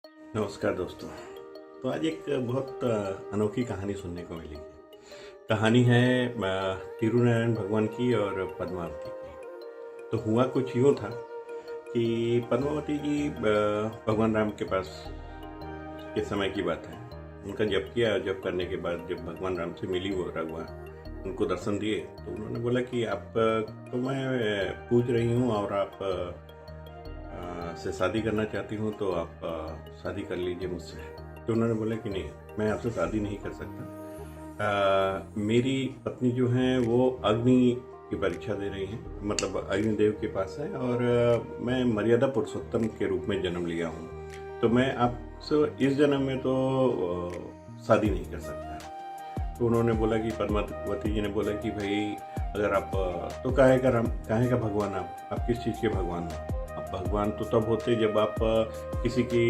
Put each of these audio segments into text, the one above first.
नमस्कार दोस्तों। तो आज एक बहुत अनोखी कहानी सुनने को मिली। कहानी है तिरुनारायण भगवान की और पद्मावती की। तो हुआ कुछ यूँ था कि पद्मावती जी भगवान राम के पास के समय की बात है। उनका जप किया, जप करने के बाद जब भगवान राम से मिली वो रघुआ, उनको दर्शन दिए तो उन्होंने बोला कि आप तो मैं पूज रही हूँ और आप से शादी करना चाहती हूँ तो आप शादी कर लीजिए मुझसे। तो उन्होंने बोला कि नहीं, मैं आपसे शादी नहीं कर सकता। मेरी पत्नी जो है वो अग्नि की परीक्षा दे रही हैं, मतलब अग्निदेव के पास है, और मैं मर्यादा पुरुषोत्तम के रूप में जन्म लिया हूँ, तो मैं आपसे इस जन्म में तो शादी नहीं कर सकता। तो उन्होंने बोला कि पद्मावती जी ने बोला कि भाई अगर आप तो काहे का भगवान, आप किस चीज़ के भगवान हो? आप भगवान तो तब होते जब आप किसी की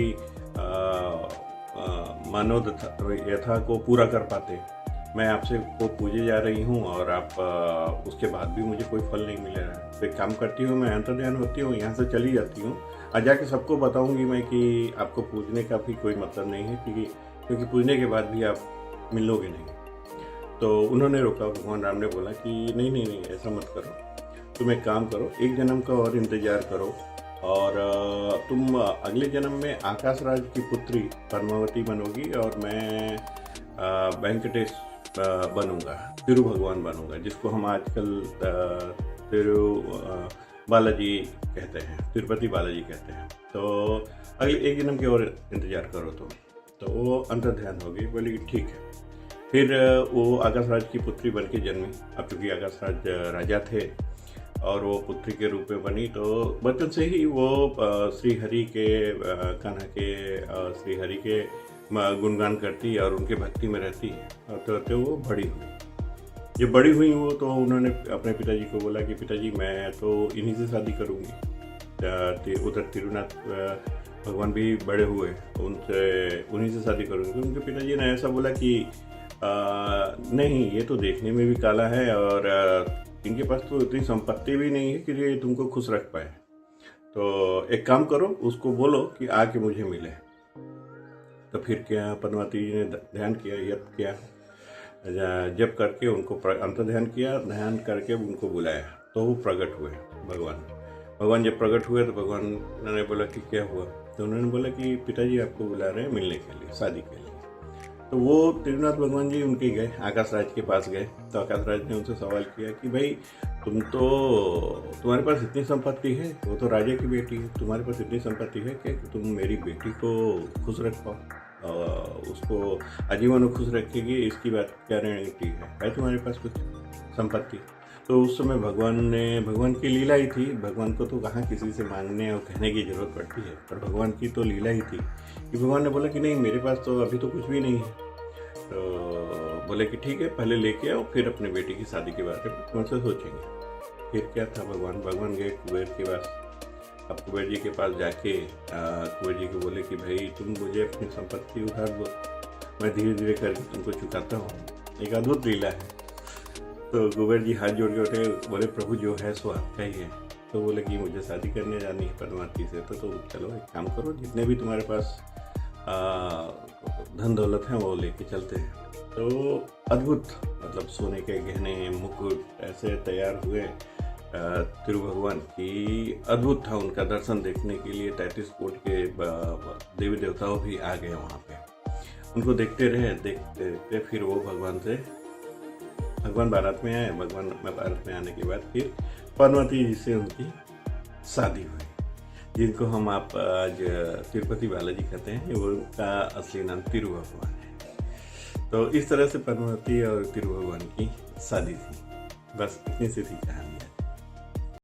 मानव यथा को पूरा कर पाते। मैं आपसे को पूजे जा रही हूँ और आप उसके बाद भी मुझे कोई फल नहीं मिल रहा है। तो एक काम करती हूँ, मैं अंतर्ध्यान होती हूँ, यहाँ से चली जाती हूँ और जाके सबको बताऊँगी मैं कि आपको पूजने का भी कोई मतलब नहीं है, क्योंकि पूजने के बाद भी आप मिलोगे नहीं। तो उन्होंने रोका। भगवान राम ने बोला कि नहीं नहीं नहीं, ऐसा मत करो, तुम एक काम करो, एक जन्म का और इंतजार करो और तुम अगले जन्म में आकाश राज की पुत्री पद्मावती बनोगी और मैं वेंकटेश बनूंगा, तिरु भगवान बनूंगा, जिसको हम आजकल तिरु बालाजी कहते हैं, तिरुपति बालाजी कहते हैं। तो अगले एक जन्म की और इंतजार करो तुम। तो वो अंतर्ध्यान होगी, बोली कि ठीक है। फिर वो आकाश राज की पुत्री बन के जन्मी। अब चूँकि आकाश राज राजा थे और वो पुत्री के रूप में बनी, तो बचपन से ही वो श्री हरि के कान्हा के श्री हरि के गुणगान करती और उनके भक्ति में रहती तो वो बड़ी हुई। जब बड़ी हुई वो, तो उन्होंने अपने पिताजी को बोला कि पिताजी मैं तो इन्हीं से शादी करूँगी। उधर तिरुनाथ भगवान भी बड़े हुए, उन्हीं से शादी करूँगी। उनके पिताजी ने ऐसा बोला कि नहीं, ये तो देखने में भी काला है और इनके पास तो इतनी संपत्ति भी नहीं है कि ये तुमको खुश रख पाए। तो एक काम करो, उसको बोलो कि आके मुझे मिले। तो फिर क्या, पद्मावती जी ने ध्यान किया, जप किया, जप करके उनको अंतर्ध्यान किया, ध्यान करके उनको बुलाया तो वो प्रकट हुए भगवान जब प्रकट हुए तो भगवान ने बोला कि क्या हुआ? तो उन्होंने बोला कि पिताजी आपको बुला रहे हैं मिलने के लिए, शादी के लिए। तो वो तिरुनाथ भगवान जी उनके गए, आकाश राज के पास गए। तो आकाश राज ने उनसे सवाल किया कि भाई तुम्हारे पास इतनी संपत्ति है, वो तो राजा की बेटी है, तुम्हारे पास इतनी संपत्ति है कि तुम मेरी बेटी को खुश रख पाओ, उसको आजीवन खुश रखेगी, इसकी बात क्या गारंटी है तुम्हारे पास कुछ संपत्ति? तो उस समय भगवान की लीला ही थी। भगवान को तो कहाँ किसी से मांगने और कहने की जरूरत पड़ती है, पर भगवान की तो लीला ही थी कि भगवान ने बोला कि नहीं, मेरे पास तो अभी तो कुछ भी नहीं है। तो बोले कि ठीक है, पहले लेके आओ, फिर अपनी बेटी की शादी के बारे में तुमसे सोचेंगे। फिर क्या था, भगवान गए कुबेर के पास। अब कुबेर जी के पास जाके कुबेर जी को बोले कि भाई तुम मुझे अपनी संपत्ति उधार दो, मैं धीरे धीरे करके तुमको चुकाता हूँ। एक अद्भुत लीला है। तो कुबेर जी हाथ जोड़ के उठे, बोले प्रभु जो है सो आपका ही है। तो बोले कि मुझे शादी करने जानी है पद्मावती से। तो चलो एक काम करो, जितने भी तुम्हारे पास धन दौलत है वो लेके चलते हैं। तो अद्भुत, मतलब सोने के गहने, मुकुट ऐसे तैयार हुए तिरु भगवान की। अद्भुत था, उनका दर्शन देखने के लिए 33 कोट के देवी देवताओं भी आ गए वहाँ पे। उनको देखते रहे। फिर वो भगवान भारत में आए। भगवान भारत में आने के बाद फिर पद्मावती जी से उनकी शादी हुई, जिनको हम आप आज तिरुपति बालाजी कहते हैं। वो उनका असली नाम तिरु भगवान है। तो इस तरह से पद्मावती और तिरु भगवान की शादी थी। बस इतनी सी थी कहानी।